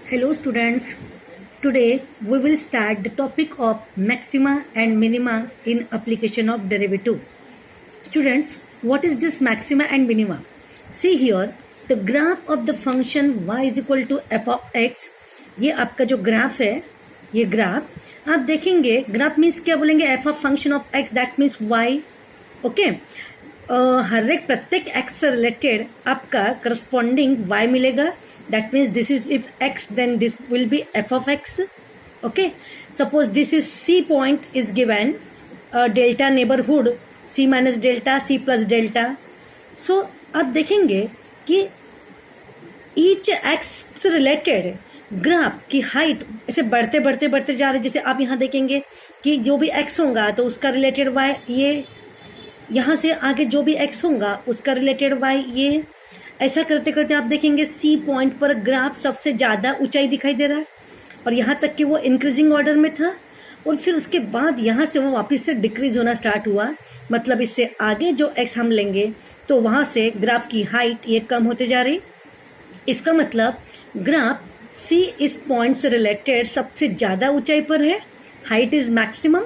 Hello students, today we will start the topic of maxima and minima in application of derivative. Students, what is this maxima and minima? See here, the graph of the function y is equal to f of x. ये आपका जो graph है, ये graph आप देखेंगे, graph means क्या बोलेंगे, f of function of x that means y. Okay हर एक प्रत्येक x से रिलेटेड आपका करस्पॉन्डिंग y मिलेगा. That means this is if x, then this will be f of x. Okay, suppose this is C point is given, delta neighborhood C minus delta, C plus delta. So आप देखेंगे कि each x से related graph की height ऐसे बढ़ते बढ़ते बढ़ते जा रहे. जैसे आप यहाँ देखेंगे कि जो भी x होगा तो उसका रिलेटेड y ये, यहाँ से आगे जो भी x होगा उसका रिलेटेड y ये. ऐसा करते करते आप देखेंगे सी पॉइंट पर ग्राफ सबसे ज्यादा ऊंचाई दिखाई दे रहा है और यहाँ तक कि वो इंक्रीजिंग ऑर्डर में था और फिर उसके बाद यहाँ से वो वापस से डिक्रीज होना स्टार्ट हुआ. मतलब इससे आगे जो एक्स हम लेंगे तो वहां से ग्राफ की हाइट ये कम होते जा रही. इसका मतलब ग्राफ सी इस पॉइंट से रिलेटेड सबसे ज्यादा ऊंचाई पर है. Height is maximum,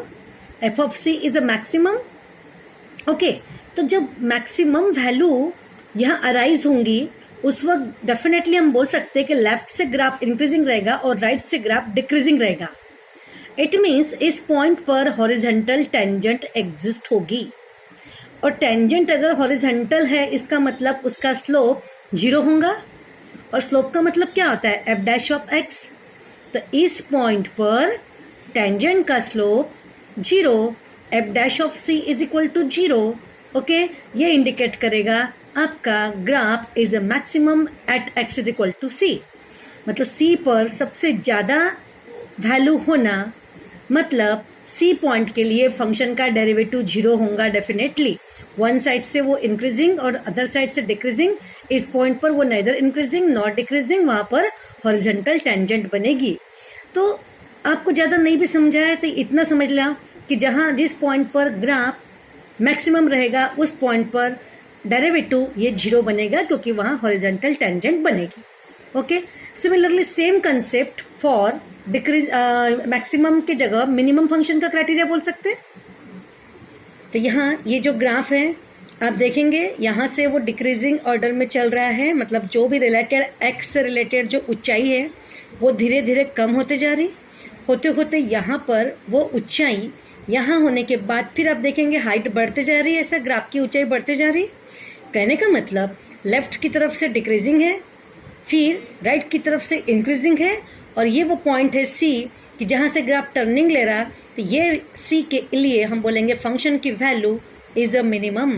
f of C is a maximum. Okay, तो जब मैक्सिमम वैल्यू यहाँ अराइज होंगी उस वक्त डेफिनेटली हम बोल सकते हैं कि लेफ्ट से ग्राफ इंक्रीजिंग रहेगा और राइट से ग्राफ डिक्रीजिंग रहेगा. इट मीन्स इस पॉइंट पर हॉरिजेंटल टेंजेंट एग्जिस्ट होगी और टेंजेंट अगर हॉरिजेंटल है इसका मतलब उसका स्लोप 0 होगा और स्लोप का मतलब क्या होता है, एफ डैश ऑफ एक्स. तो इस पॉइंट पर टेंजेंट का slope 0, F dash of C is equal to 0. Okay, ये इंडिकेट करेगा आपका graph is a maximum at x is equal to C. मतलब सी पर सबसे ज्यादा वैल्यू होना मतलब सी पॉइंट के लिए फंक्शन का डेरिवेटिव 0 होगा डेफिनेटली. वन साइड से वो इंक्रीजिंग और अदर साइड से डिक्रीजिंग. इस पॉइंट पर वो नेदर इंक्रीजिंग नॉट डिक्रीजिंग, वहां पर हॉरिजॉन्टल टेंजेंट बनेगी. तो आपको ज्यादा नहीं भी समझाया तो इतना समझ लिया कि जहां जिस पॉइंट पर ग्राफ मैक्सिमम रहेगा उस पॉइंट पर डेरिवेटिव ये 0 बनेगा क्योंकि वहां हॉरिजॉन्टल टेंजेंट बनेगी. Okay, similarly same concept for decrease maximum के जगह मिनिमम फंक्शन का क्राइटेरिया बोल सकते हैं. तो यहाँ ये जो ग्राफ है आप देखेंगे यहाँ से वो डिक्रीजिंग ऑर्डर में चल रहा है. मतलब जो भी रिलेटेड एक्स से रिलेटेड जो ऊंचाई है वो धीरे धीरे कम होते जा रही. होते होते यहाँ पर वो ऊंचाई यहाँ होने के बाद फिर आप देखेंगे हाइट बढ़ते जा रही है. ऐसा ग्राफ की ऊंचाई बढ़ते जा रही. कहने का मतलब लेफ्ट की तरफ से डिक्रीजिंग है, फिर राइट की तरफ से इंक्रीजिंग है और ये वो पॉइंट है सी कि जहां से ग्राफ टर्निंग ले रहा. तो ये सी के लिए हम बोलेंगे फंक्शन की value is a minimum.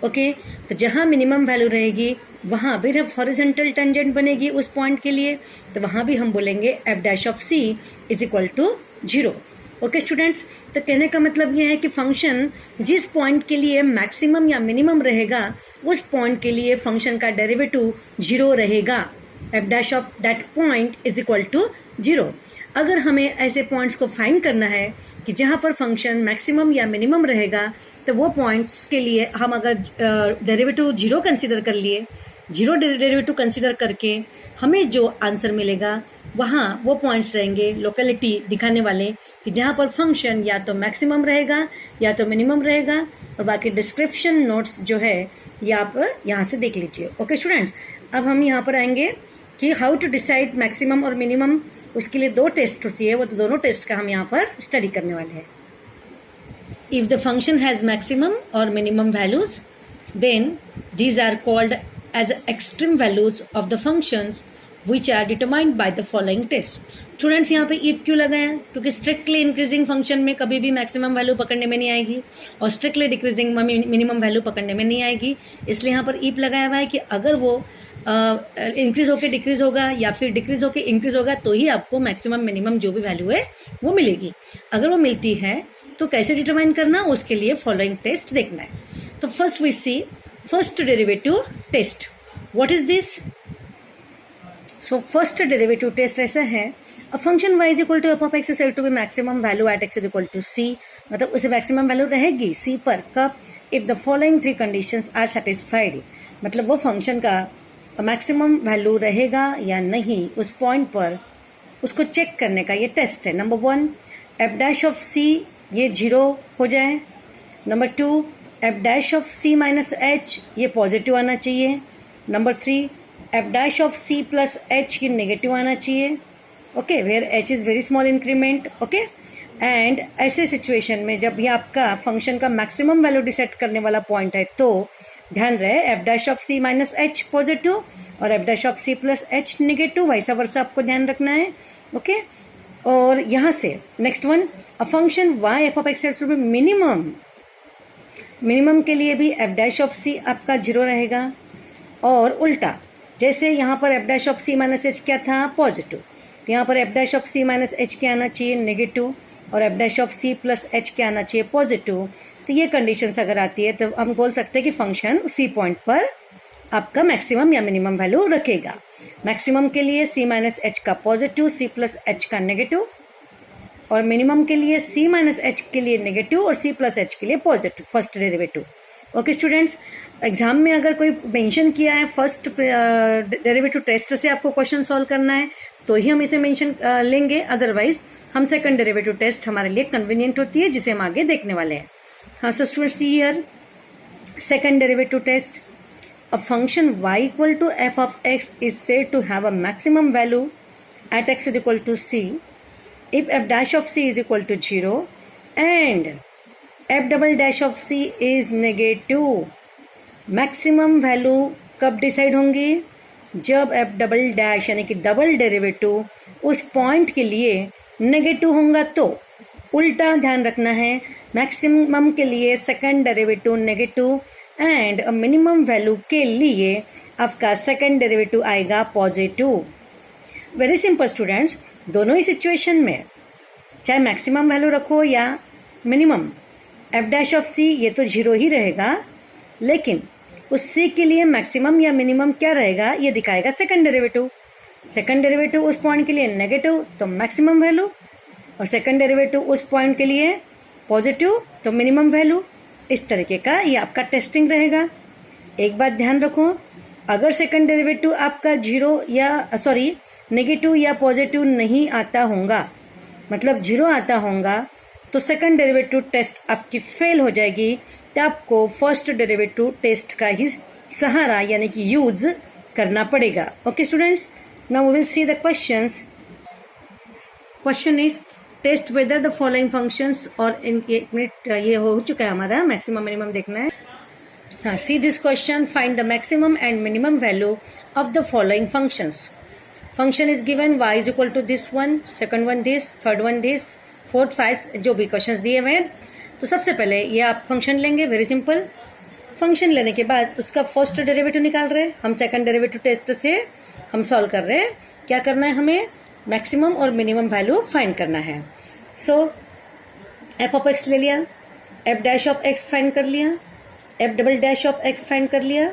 Okay, तो जहां मिनिमम वैल्यू रहेगी वहां भी जब हॉरिजॉन्टल टेंजेंट बनेगी उस पॉइंट के लिए तो वहां भी हम बोलेंगे f dash of C is equal to 0. Okay students, तो कहने का मतलब यह है कि फंक्शन जिस पॉइंट के लिए मैक्सिमम या मिनिमम रहेगा उस पॉइंट के लिए फंक्शन का डेरिवेटिव 0 रहेगा. F dash of that point is equal to 0. अगर हमें ऐसे पॉइंट्स को फाइंड करना है कि जहां पर फंक्शन मैक्सिमम या मिनिमम रहेगा तो वो पॉइंट्स के लिए हम अगर डेरिवेटिव 0 कंसीडर कर लिए, 0 डेरिवेटिव कंसीडर करके हमें जो आंसर मिलेगा वहाँ वो पॉइंट्स रहेंगे लोकेलिटी दिखाने वाले कि जहाँ पर फंक्शन या तो मैक्सिमम रहेगा या तो मिनिमम रहेगा. और बाकी डिस्क्रिप्शन नोट्स जो है ये आप यहाँ से देख लीजिए. ओके स्टूडेंट्स, अब हम यहाँ पर आएंगे कि हाउ टू डिसाइड मैक्सिमम और मिनिमम. उसके लिए 2 टेस्ट चाहिए, वो तो दोनों टेस्ट का हम यहाँ पर स्टडी करने वाले हैं. If the function has maximum और minimum values then these are called as extreme values of the functions which are determined by the following test. Students यहाँ पे if क्यों लगाया, क्योंकि स्ट्रिक्टली इंक्रीजिंग फंक्शन में कभी भी मैक्सिमम वैल्यू पकड़ने में नहीं आएगी और स्ट्रिक्टली डिक्रीजिंग मिनिमम वैल्यू पकड़ने में नहीं आएगी. इसलिए यहाँ पर if लगाया हुआ है कि अगर वो इंक्रीज होके डिक्रीज होगा या फिर डिक्रीज होके इंक्रीज होगा तो ही आपको मैक्सिमम मिनिमम जो भी वैल्यू है वो मिलेगी. अगर वो मिलती है तो कैसे डिटरमाइन करना, उसके लिए फॉलोइंग टेस्ट देखना है. तो first we see first derivative test. What is this? So first derivative test ऐसा है, a function y is equal to F of x is said to be maximum value at x is equal to C. मतलब उसे maximum value रहेगी C पर कब, if the following 3 conditions are satisfied. मतलब वो function का maximum value रहेगा या नहीं उस पॉइंट पर, उसको चेक करने का ये टेस्ट है। Number 1, f dash of c ये 0 हो जाए। Number 2, f dash of C minus h ये पॉजिटिव आना चाहिए। Number 3, f dash of C plus h ये नेगेटिव आना चाहिए। Okay, where h is very small increment. Okay, and ऐसे सिचुएशन में जब ये आपका फंक्शन का मैक्सिमम वैल्यू डिसाइड करने वाला पॉइंट है तो ध्यान रहे F dash of C minus H positive और F dash of C plus H negative, वैसा वर्षा आपको ध्यान रखना है। ओके, और यहां से next one, a function y f of x has to be minimum. Minimum के लिए भी एफ डैश ऑफ सी आपका 0 रहेगा और उल्टा, जैसे यहाँ पर f dash of C minus h क्या था, पॉजिटिव, तो यहाँ पर f dash of C minus h क्या आना चाहिए, नेगेटिव, और F dash of C plus h क्या आना चाहिए, पॉजिटिव। तो ये कंडीशंस अगर आती है तो हम बोल सकते हैं कि फंक्शन सी पॉइंट पर आपका मैक्सिमम या मिनिमम वैल्यू रखेगा। मैक्सिमम के लिए सी माइनस एच का पॉजिटिव, सी प्लस एच का नेगेटिव, और मिनिमम के लिए सी माइनस एच के लिए नेगेटिव और सी प्लस एच के लिए positive, first derivative. Okay students, exam में अगर कोई मेंशन किया है फर्स्ट डेरिवेटिव टेस्ट से आपको क्वेश्चन सॉल्व करना है तो ही हम इसे मेंशन लेंगे, अदरवाइज हम सेकंड डेरिवेटिव टेस्ट हमारे लिए कन्वीनियंट होती है जिसे हम आगे देखने वाले हैं। हाँ, so students see here second derivative test, a function y equal to f of x is said to have a maximum value at x is equal to c if f dash of c is equal to 0 and f double dash of c is negative। Maximum value कब decide होंगी, जब f double dash यानी कि double derivative उस point के लिए negative होगा। तो उल्टा ध्यान रखना है, मैक्सिमम के लिए second derivative negative and minimum value के लिए आपका सेकंड डेरिवेटिव आएगा पॉजिटिव। वेरी सिंपल स्टूडेंट्स, दोनों ही सिचुएशन में चाहे मैक्सिमम वैल्यू रखो या minimum, F dash of c ये तो 0 ही रहेगा, लेकिन उस सी के लिए मैक्सिमम या मिनिमम क्या रहेगा ये दिखाएगा सेकंड डेरिवेटिव। सेकंड डेरिवेटिव उस पॉइंट के लिए नेगेटिव तो मैक्सिमम वैल्यू, और सेकंड डेरिवेटिव उस पॉइंट के लिए पॉजिटिव तो मिनिमम वैल्यू। इस तरीके का ये आपका टेस्टिंग रहेगा। एक बात ध्यान रखो, अगर सेकंड डेरिवेटिव आपका 0 या नेगेटिव या पॉजिटिव नहीं आता होगा, मतलब 0 आता होगा, तो सेकंड डेरिवेटिव टेस्ट आपकी फेल हो जाएगी। तो आपको फर्स्ट डेरिवेटिव टेस्ट का ही सहारा यानी कि यूज करना पड़ेगा। Okay students, now we will see the questions. Question is test whether the following functions, और इन 1 मिनट ये हो चुका है हमारा, मैक्सिमम मिनिमम देखना है। हाँ, see this question, find the maximum and minimum value of the following functions. Function is given y is equal to this one, second one this, third one this, fourth 5 जो भी questions दिए हुए हैं। तो सबसे पहले ये आप फंक्शन लेंगे, वेरी सिंपल। फंक्शन लेने के बाद उसका फर्स्ट डेरिवेटिव निकाल रहे हैं हम, सेकंड डेरिवेटिव टेस्ट से हम सॉल्व कर रहे हैं। क्या करना है हमें, मैक्सिमम और मिनिमम वैल्यू फाइंड करना है। सो एफ ऑफ एक्स ले लिया, F dash of x find कर लिया, F double dash of x find कर लिया,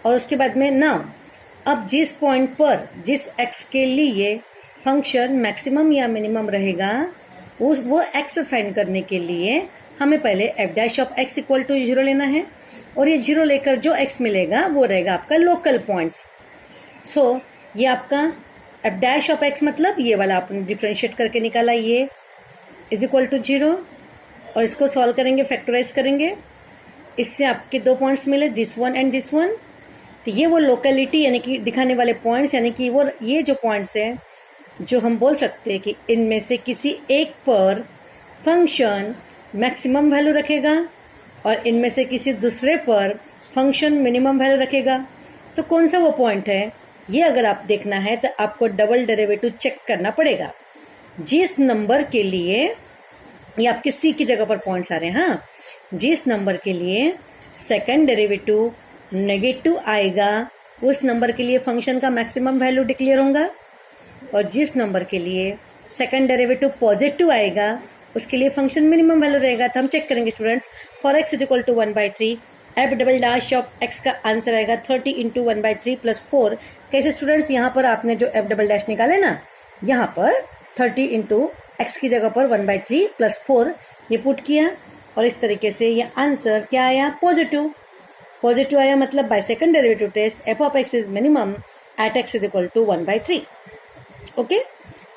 और उसके बाद में ना अब जिस पॉइंट पर जिस एक्स के लिए फंक्शन मैक्सिमम या मिनिमम रहेगा वो एक्स फाइंड करने के लिए हमें पहले f dash of x equal to 0 लेना है, और ये 0 लेकर जो एक्स मिलेगा वो रहेगा आपका लोकल पॉइंट्स। सो ये आपका एफ डैश ऑफ एक्स मतलब ये वाला आपने डिफरेंशिएट करके निकाला, ये इज इक्वल टू 0, और इसको सॉल्व करेंगे, फैक्टराइज करेंगे, इससे आपके 2 पॉइंट्स मिले, this one and this one. तो ये वो लोकेलिटी यानी कि दिखाने वाले पॉइंट्स, यानी कि वो ये जो पॉइंट्स हैं जो हम बोल सकते हैं कि इनमें से किसी एक पर फंक्शन मैक्सिमम वैल्यू रखेगा और इनमें से किसी दूसरे पर फंक्शन मिनिमम वैल्यू रखेगा। तो कौन सा वो पॉइंट है, ये अगर आप देखना है तो आपको डबल डेरिवेटिव चेक करना पड़ेगा। जिस नंबर के लिए ये आपके सी की जगह पर पॉइंट्स आ रहे हैं, हाँ, जिस नंबर के लिए सेकंड डेरिवेटिव नेगेटिव आएगा उस नंबर के लिए फंक्शन का मैक्सिमम वैल्यू डिक्लेयर होगा, और जिस नंबर के लिए सेकंड डेरिवेटिव पॉजिटिव आएगा उसके लिए फंक्शन मिनिमम वैल्यू रहेगा। तो हम चेक करेंगे students, for x is equal to 1/3, f double dash of x का आंसर आएगा 30 इंटू 1/3 प्लस 4। कैसे स्टूडेंट्स, यहाँ पर आपने जो एफ डबल डैश निकाले ना, यहाँ पर 30 इंटू एक्स की जगह पर 1/3 प्लस 4 ये पुट किया, और इस तरीके से ये आंसर क्या आया, पॉजिटिव। पॉजिटिव आया मतलब by second derivative test f of x is minimum at x is equal to 1/3. Okay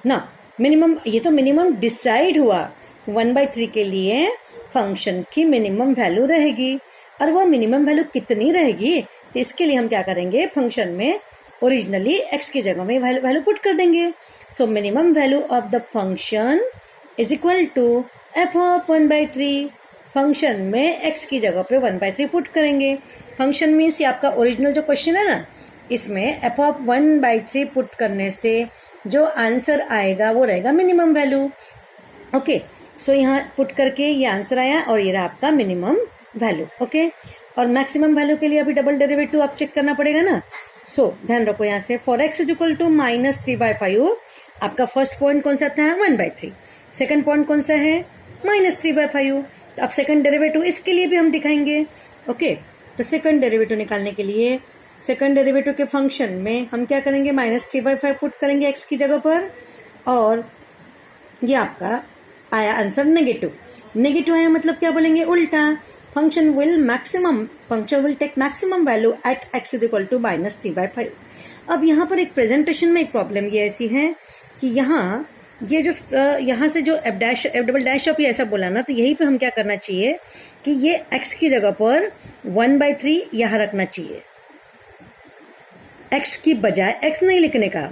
ना, मिनिमम, ये तो मिनिमम डिसाइड हुआ 1/3 के लिए फंक्शन की मिनिमम वैल्यू रहेगी. और वो मिनिमम वैल्यू कितनी रहेगी, तो इसके लिए हम क्या करेंगे, फंक्शन में ओरिजिनली x की जगह में वैल्यू पुट कर देंगे. So minimum value of the function is equal to F of 1/3. Function में x की जगह पे 1/3 पुट करेंगे. फंक्शन मीन्स ये आपका ओरिजिनल जो क्वेश्चन है ना, इसमें एफ ऑफ 1/3 पुट करने से जो आंसर आएगा वो रहेगा मिनिमम वैल्यू. ओके, सो यहाँ पुट करके ये आंसर आया और ये रहा आपका मिनिमम वैल्यू. ओके, और मैक्सिमम वैल्यू के लिए अभी डबल डेरिवेटिव आप चेक करना पड़ेगा ना. सो ध्यान रखो यहाँ से for x is equal to -3/5. आपका फर्स्ट पॉइंट कौन सा था, 1/3. सेकंड पॉइंट कौन सा है, -3/5. तो अब सेकंड डेरिवेटिव इसके लिए भी हम दिखाएंगे. ओके, तो सेकंड डेरिवेटिव निकालने के लिए सेकंड डेरिवेटिव के फंक्शन में हम क्या करेंगे, -3/5 पुट करेंगे एक्स की जगह पर. और ये आपका आया आंसर नेगेटिव. नेगेटिव आया मतलब क्या बोलेंगे, उल्टा. Function will take maximum value at x is equal to -3/5. अब यहाँ पर एक प्रेजेंटेशन में एक प्रॉब्लम ये ऐसी है कि यहाँ ये जो यहाँ से जो एफ डबल डैश ऑफ ये ऐसा बोला ना, तो यहीं पे हम क्या करना चाहिए कि ये x की जगह पर 1/3 यहाँ रखना चाहिए, x की बजाय x नहीं लिखने का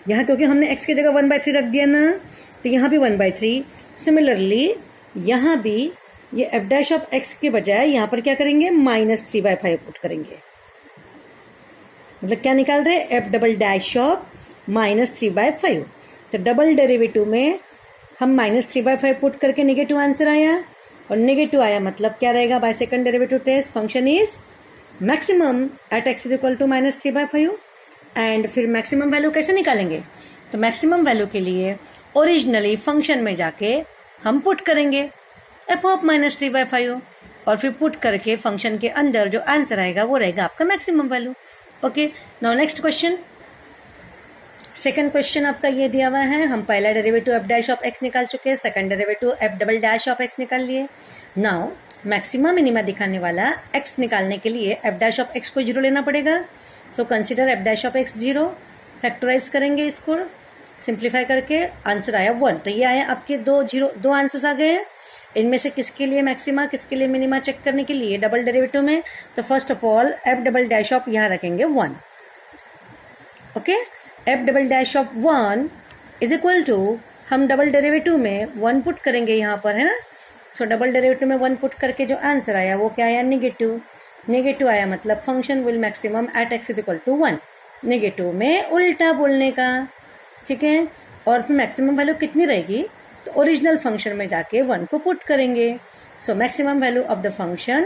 यहाँ, क्योंकि हमने x की जगह 1/3 रख दिया ना, तो यहाँ भी 1/3. सिमिलरली यहाँ भी ये एफ डैश ऑफ x के बजाय यहाँ पर क्या करेंगे, -3/5 पुट करेंगे. मतलब क्या निकाल रहे, एफ डबल डैश ऑफ -3/5. तो डबल डेरिवेटिव में हम -3/5 पुट करके नेगेटिव आंसर आया, और नेगेटिव आया मतलब क्या रहेगा, by second derivative test function is maximum at x is equal to -3/5. And फिर मैक्सिमम वैल्यू कैसे निकालेंगे, तो मैक्सिमम वैल्यू के लिए ओरिजिनली फंक्शन में जाके हम पुट करेंगे एफ ऑफ -3/5, और फिर पुट करके फंक्शन के अंदर जो आंसर आएगा वो रहेगा आपका maximum value. Okay, now next question. Second question आपका ये दिया हुआ है. हम पहला derivative F dash of x निकाल चुके हैं, second derivative F double dash of x निकाल लिए. नाउ मैक्सिमा मिनिमा दिखाने वाला एक्स निकालने के लिए एफ डैश ऑफ एक्स को 0 लेना पड़ेगा. So consider f dash of x 0. Factorise करेंगे इसको, सिंप्लीफाई करके आंसर आया 1. तो ये आया आपके दो आंसर्स आ गए. इनमें से किसके लिए मैक्सिमा किसके लिए मिनिमा चेक करने के लिए डबल डेरिवेटिव में, तो first of all f double dash of यहाँ रखेंगे 1. Okay, f double dash of 1 is equal to, हम डबल डेरिवेटिव में 1 पुट करेंगे यहाँ पर, है ना. सो डबल डेरिवेटिव में 1 पुट करके जो आंसर आया वो क्या आया, नेगेटिव. नेगेटिव आया मतलब function will maximum at x is equal to 1. नेगेटिव में उल्टा बोलने का, ठीक है. और फिर मैक्सिमम वैल्यू कितनी रहेगी, तो ओरिजिनल फंक्शन में जाके 1 को पुट करेंगे. So maximum value of the function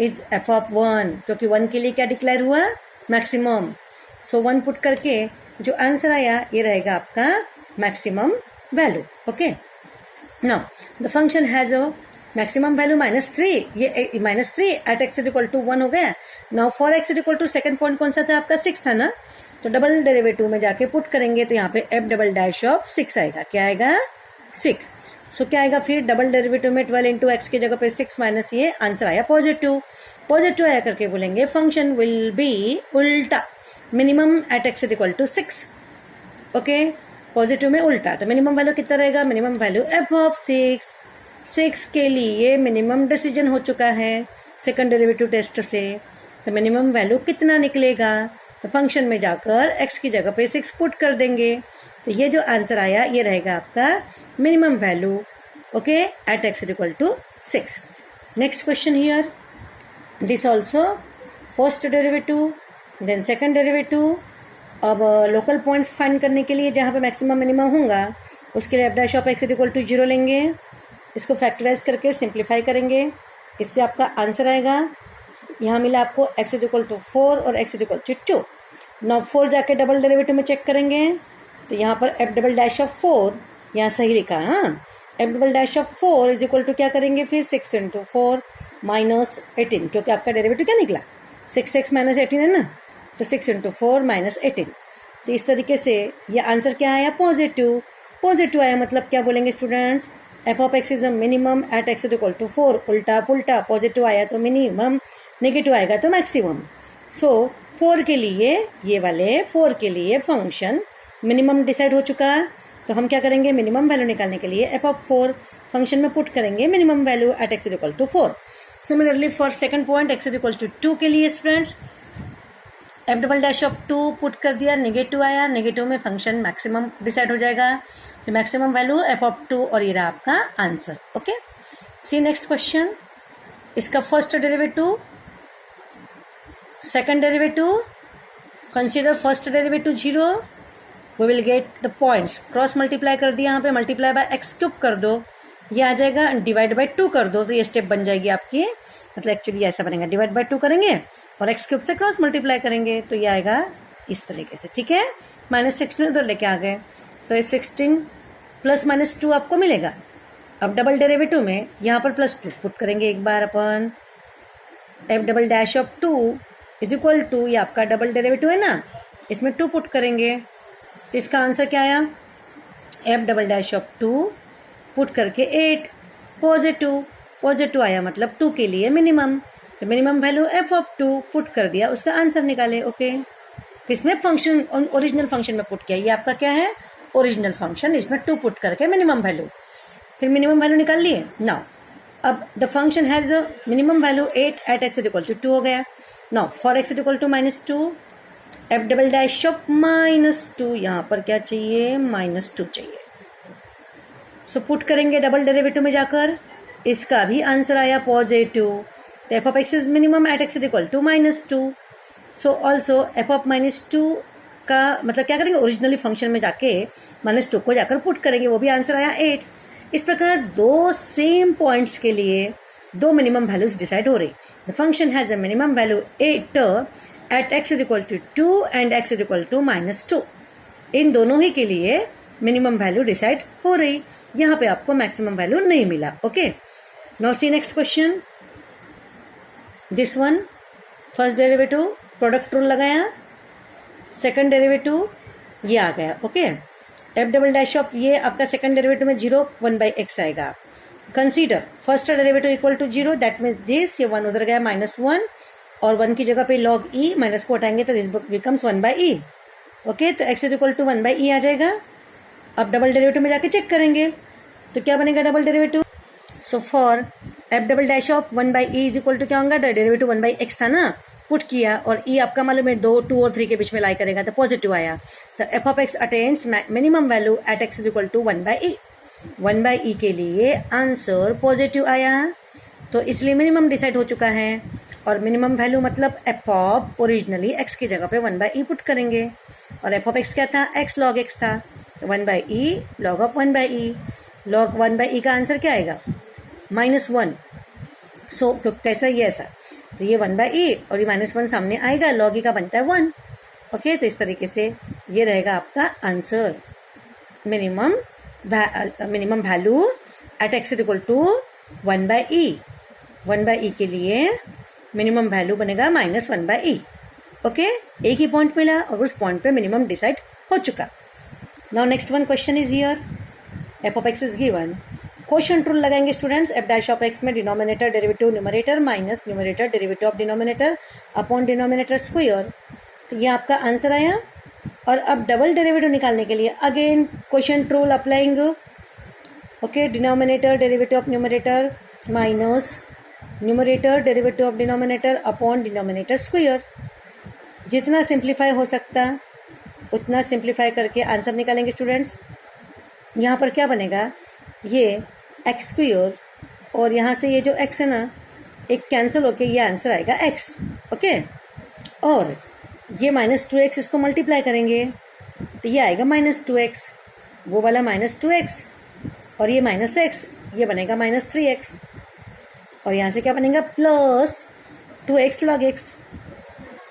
is F of 1, क्योंकि 1 के लिए क्या डिक्लेयर हुआ, मैक्सिमम. सो 1 पुट करके जो आंसर आया ये रहेगा आपका maximum value. Okay, now the function has a maximum value -3. ये -3 at x is equal to 1 हो गया. Now for x is equal to second point कौन सा था आपका, 6 था ना. तो डबल डेरिवेटिव में जाके पुट करेंगे तो यहाँ पे एफ डबल डैश ऑफ 6 आएगा. क्या आएगा, 6. सो क्या आएगा फिर डबल डेरिवेटिव में 12 इंटू एक्स की जगह पे 6 माइनस ये आंसर आया पॉजिटिव. पॉजिटिव आया करके बोलेंगे फंक्शन विल बी उल्टा, minimum at x is equal to 6. Okay, positive में उल्टा, तो मिनिमम वैल्यू कितना रहेगा, मिनिमम वैल्यू एफ ऑफ 6. 6 के लिए मिनिमम डिसीजन हो चुका है सेकंड डेरिवेटिव टेस्ट से. तो मिनिमम वैल्यू कितना निकलेगा, तो फंक्शन में जाकर x की जगह पे 6 पुट कर देंगे. तो ये जो आंसर आया ये रहेगा आपका minimum value. Okay, at x equal to 6. Next question here, this also first derivative then second derivative. अब लोकल पॉइंट्स फाइंड करने के लिए जहाँ पे मैक्सिमम मिनिमम होगा उसके लिए f dash of x equal to 0 लेंगे. इसको फैक्टराइज करके सिंप्लीफाई करेंगे, इससे आपका आंसर आएगा. यहाँ मिला आपको x इक्वल टू 4 और x इक्वल टू 2. नाउ 4 जाके डबल डेरिवेटिव में चेक करेंगे तो यहाँ पर एफ डबल डैश ऑफ 4 यहाँ सही लिखा. हाँ, f double dash of 4 is equal to क्या करेंगे फिर 6 इंटू 4 माइनस 18, क्योंकि आपका डेरिवेटिव क्या निकला 6x माइनस 18 है ना. तो 6 इंटू 4 माइनस 18. तो इस तरीके से ये आंसर क्या आया, पॉजिटिव. पॉजिटिव आया मतलब क्या बोलेंगे students, f of x is a minimum at x equal to 4. उल्टा पुल्टा, पॉजिटिव आया तो मिनिमम, नेगेटिव आएगा तो मैक्सिमम। सो 4 के लिए, ये वाले 4 के लिए फंक्शन मिनिमम डिसाइड हो चुका है। तो हम क्या करेंगे, मिनिमम वैल्यू निकालने के लिए f ऑफ 4 फंक्शन में पुट करेंगे minimum value at x is equal to 4। Similarly for second point x is equal to 2 के लिए students f double dash of 2 put कर दिया, नेगेटिव आया, नेगेटिव में फंक्शन मैक्सिमम डिसाइड हो जाएगा, मैक्सिमम वैल्यू f ऑफ 2 और ये रहा आपका answer. Okay, see next question. इसका first derivative, second derivative, consider first derivative 0, we will get the points, cross multiply कर दिया, यहाँ पे मल्टीप्लाई बाय एक्स क्यूब कर दो, ये आ जाएगा, डिवाइड बाय 2 कर दो, तो ये स्टेप बन जाएगी आपकी, मतलब एक्चुअली ऐसा बनेगा, डिवाइड बाय 2 करेंगे और एक्स क्यूब से क्रॉस मल्टीप्लाई करेंगे, तो ये आएगा इस तरीके से। ठीक है, -16 उधर लेके आ गए, तो ये 16 प्लस -2 आपको मिलेगा। अब डबल डेरिवेटिव में यहाँ पर +2 पुट करेंगे एक बार अपन, f double dash of 2 is equal to, ये आपका डबल डेरिवेटिव है ना, इसमें 2 पुट करेंगे, तो इसका आंसर क्या आया, f double dash of 2 put करके 8, पॉजिटिव आया, मतलब 2 के लिए मिनिमम, तो minimum value f of 2 put कर दिया, उसका आंसर निकाले। ओके, किसमें, फंक्शन, ओरिजिनल फंक्शन में पुट किया, ये आपका क्या है, ओरिजिनल फंक्शन, इसमें 2 पुट करके मिनिमम वैल्यू, फिर मिनिमम वैल्यू निकाल लिए। नाउ अब the function has a minimum value 8 at x is equal to 2 हो गया। Now for x is equal to -2, f double dash of -2, यहाँ पर क्या चाहिए, -2 चाहिए, सो पुट करेंगे डबल डेरिवेटिव में जाकर, इसका भी आंसर आया पॉजिटिव, तो f of x is minimum at x is equal to -2, so also f of -2 का मतलब क्या करेंगे, ओरिजिनली फंक्शन में जाके -2 को जाकर पुट करेंगे, वो भी आंसर आया 8। इस प्रकार दो सेम पॉइंट्स के लिए दो मिनिमम वैल्यूज डिसाइड हो रही। The function has a minimum value 8 at x is equal to 2 and x is equal to -2, इन दोनों ही के लिए मिनिमम वैल्यू डिसाइड हो रही, यहाँ पे आपको मैक्सिमम वैल्यू नहीं मिला। Okay, now see next question, this one, first derivative product rule लगाया, सेकंड डेरिवेटिव ये आ गया। Okay, f double dash of, ये आपका सेकंड डेरिवेटिव में 0 1/x आएगा, consider first derivative equal to 0, that means this, ये 1 उधर गया, -1 और 1 की जगह पे log e, माइनस को हटाएंगे तो दिस बिकम्स 1/e। ओके, तो x is equal to 1/e आ जाएगा। अब डबल डेरिवेटिव में जाके चेक करेंगे तो क्या बनेगा double derivative, so for f double dash of 1/e is equal to क्या होगा, डेरिवेटिव 1/x था ना, पुट किया और e आपका मालूम है 2 और 3 के बीच में लाई करेगा तो पॉजिटिव आया, तो f of x attains minimum value at x is equal to 1/e, 1/e के लिए आंसर पॉजिटिव आया, तो इसलिए मिनिमम डिसाइड हो चुका है, और मिनिमम वैल्यू मतलब f ऑफ ओरिजिनली x की जगह पे 1/e पुट करेंगे, और f ऑफ x क्या था, x log x था, तो 1/e log of 1/e, log 1/e का आंसर क्या आएगा, -1, सो कैसा ये ऐसा, तो ये 1/e और ये -1 सामने आएगा, log e का बनता है 1। ओके, तो इस तरीके से ये रहेगा आपका answer, minimum value at x equal to 1/e, 1/e के लिए मिनिमम वैल्यू बनेगा -1/e। ओके, एक ही पॉइंट मिला और उस पॉइंट पे मिनिमम डिसाइड हो चुका। Now next one question is here, f of x is given, quotient rule लगाएंगे students, f dash of x में denominator derivative numerator minus numerator derivative of denominator upon denominator square, तो ये आपका answer आया। और अब डबल डेरिवेटिव निकालने के लिए again quotient rule applying. Okay, denominator derivative of numerator minus numerator derivative of denominator upon denominator square, जितना सिंप्लीफाई हो सकता उतना सिंप्लीफाई करके आंसर निकालेंगे स्टूडेंट्स। यहाँ पर क्या बनेगा, ये एक्स स्क्वायर और यहाँ से ये जो x है ना, एक कैंसिल होके ये आंसर आएगा x। ओके, और ये -2x इसको मल्टीप्लाई करेंगे तो ये आएगा -2x, वो वाला -2x और ये -x, ये बनेगा -3x, और यहाँ से क्या बनेगा +2x log x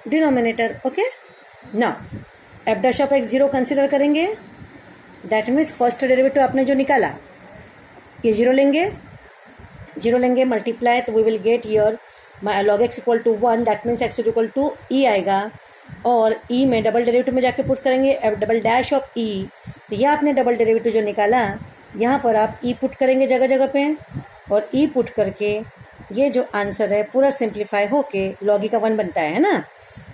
denominator. Okay, now f dash of x 0 consider करेंगे, दैट मीन्स फर्स्ट डेरिवेटिव आपने जो निकाला ये 0 लेंगे मल्टीप्लाई, तो we will get here log x equal to 1, that means x equal to e आएगा, और e में डबल डेरिवेटिव में जाके पुट करेंगे f double dash of e, तो ये आपने डबल डेरिवेटिव जो निकाला यहाँ पर आप e पुट करेंगे जगह जगह पे, और e पुट करके ये जो आंसर है पूरा सिंप्लीफाई होके लॉग ई का 1 बनता है ना,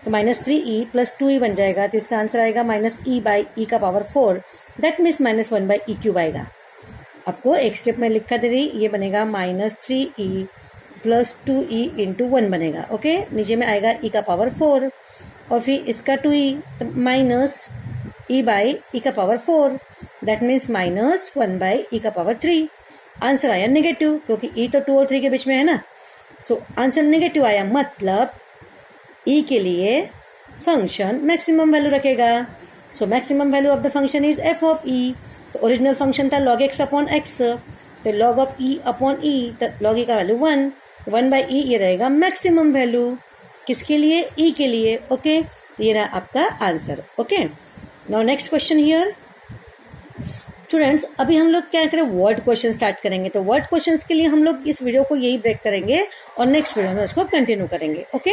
तो -3e प्लस 2e बन जाएगा, तो इसका आंसर आएगा -e/e⁴, दैट मीन्स -1/e³ आएगा। आपको एक स्टेप में लिखा दे रही, ये बनेगा -3e प्लस 2e इंटू 1 बनेगा। ओके, नीचे में आएगा e⁴ और फिर इसका 2e -e/e⁴, that means -1/e⁴। Answer आया नेगेटिव, क्योंकि e तो 2 और 3 के बीच में है ना, सो आंसर नेगेटिव आया, मतलब e के लिए फंक्शन मैक्सिमम वैल्यू रखेगा। So maximum value of the function is f of e। तो ओरिजिनल फंक्शन था log x अपॉन x, तो log of e upon e, तो log e का वैल्यू 1/e ये रहेगा मैक्सिमम वैल्यू, किसके लिए? e के लिए। ओके, तो ये रहा आपका answer. Okay, now next question here. Students, अभी हम लोग क्या करें, वर्ड क्वेश्चन स्टार्ट करेंगे। तो वर्ड क्वेश्चंस के लिए हम लोग इस वीडियो को यही ब्रेक करेंगे और नेक्स्ट वीडियो में उसको कंटिन्यू करेंगे। ओके।